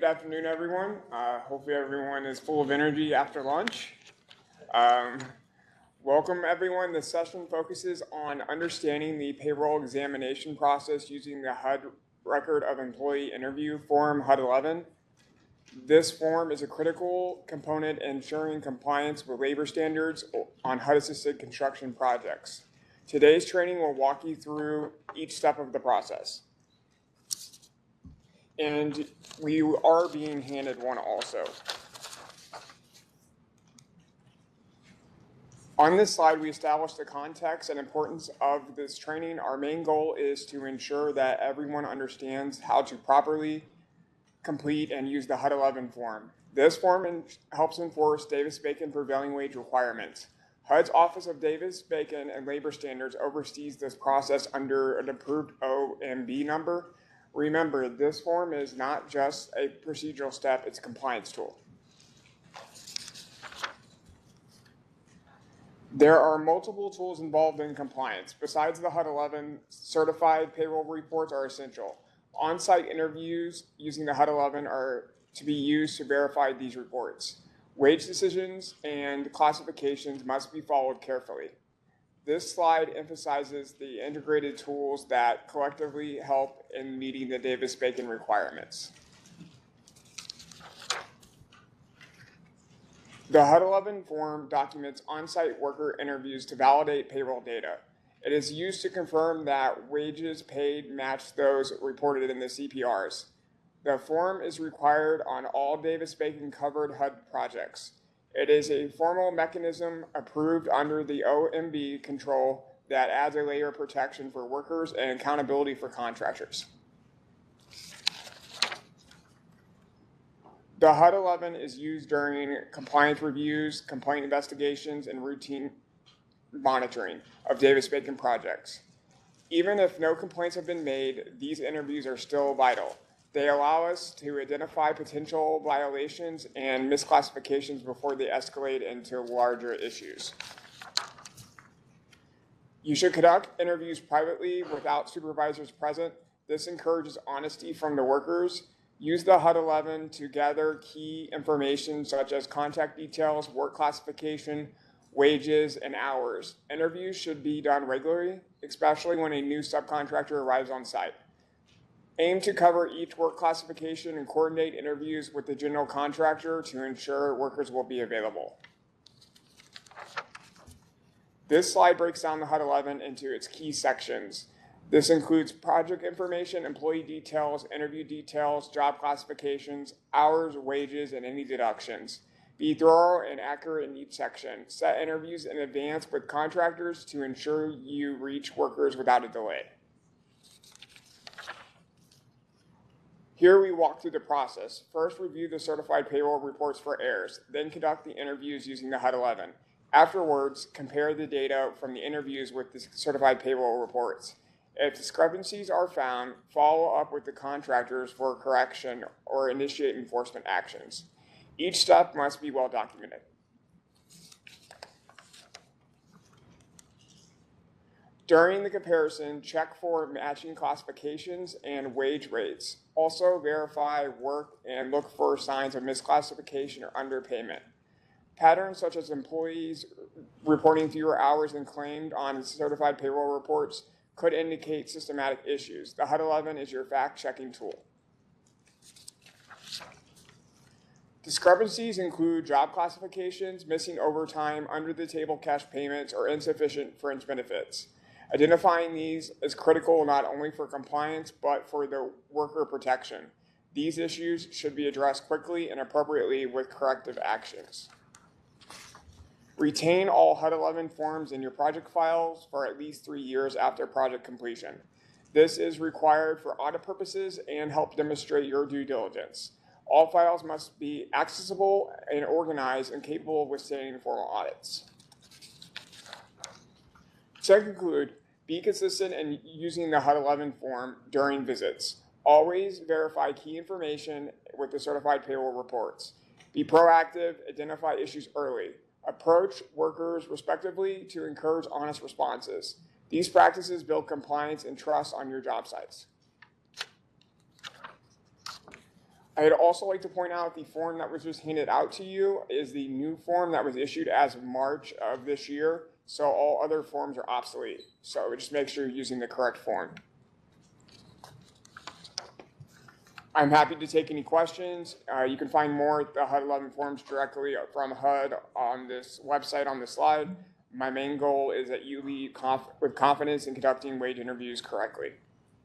Good afternoon, everyone. Hopefully everyone is full of energy after lunch. Um, Welcome, everyone. This session focuses on understanding the payroll examination process using the HUD Record of Employee Interview Form HUD 11. This form is a critical component in ensuring compliance with labor standards on HUD-assisted construction projects. Today's training will walk you through each step of the process. And we are being handed one also. On this slide, we established the context and importance of this training. Our main goal is to ensure that everyone understands how to properly complete and use the HUD 11 form. This form helps enforce Davis-Bacon prevailing wage requirements. HUD's Office of Davis-Bacon and Labor Standards oversees this process under an approved OMB number. Remember, this form is not just a procedural step, it's a compliance tool. There are multiple tools involved in compliance. Besides the HUD 11, certified payroll reports are essential. On-site interviews using the HUD 11 are to be used to verify these reports. Wage decisions and classifications must be followed carefully. This slide emphasizes the integrated tools that collectively help in meeting the Davis-Bacon requirements. The HUD 11 form documents on-site worker interviews to validate payroll data. It is used to confirm that wages paid match those reported in the CPRs. The form is required on all Davis-Bacon covered HUD projects. It is a formal mechanism approved under the OMB control that adds a layer of protection for workers and accountability for contractors. The HUD 11 is used during compliance reviews, complaint investigations, and routine monitoring of Davis-Bacon projects. Even if no complaints have been made, these interviews are still vital. They allow us to identify potential violations and misclassifications before they escalate into larger issues. You should conduct interviews privately without supervisors present. This encourages honesty from the workers. Use the HUD 11 to gather key information such as contact details, work classification, wages, and hours. Interviews should be done regularly, especially when a new subcontractor arrives on site. Aim to cover each work classification and coordinate interviews with the general contractor to ensure workers will be available. This slide breaks down the HUD 11 into its key sections. This includes project information, employee details, interview details, job classifications, hours, wages, and any deductions. Be thorough and accurate in each section. Set interviews in advance with contractors to ensure you reach workers without a delay. Here we walk through the process. First, review the certified payroll reports for errors, then conduct the interviews using the HUD 11. Afterwards, compare the data from the interviews with the certified payroll reports. If discrepancies are found, follow up with the contractors for correction or initiate enforcement actions. Each step must be well documented. During the comparison, check for matching classifications and wage rates. Also verify work and look for signs of misclassification or underpayment. Patterns such as employees reporting fewer hours than claimed on certified payroll reports could indicate systematic issues. The HUD 11 is your fact-checking tool. Discrepancies include job classifications, missing overtime, under-the-table cash payments, or insufficient fringe benefits. Identifying these is critical not only for compliance, but for the worker protection. These issues should be addressed quickly and appropriately with corrective actions. Retain all HUD 11 forms in your project files for at least 3 years after project completion. This is required for audit purposes and help demonstrate your due diligence. All files must be accessible and organized and capable of withstanding formal audits. To conclude, be consistent in using the HUD 11 form during visits. Always verify key information with the certified payroll reports. Be proactive, identify issues early. Approach workers respectively to encourage honest responses. These practices build compliance and trust on your job sites. I'd also like to point out the form that was just handed out to you is the new form that was issued as of March of this year. So all other forms are obsolete. So just make sure you're using the correct form. I'm happy to take any questions. You can find more at the HUD 11 forms directly from HUD on this website on this slide. My main goal is that you lead with confidence in conducting wage interviews correctly.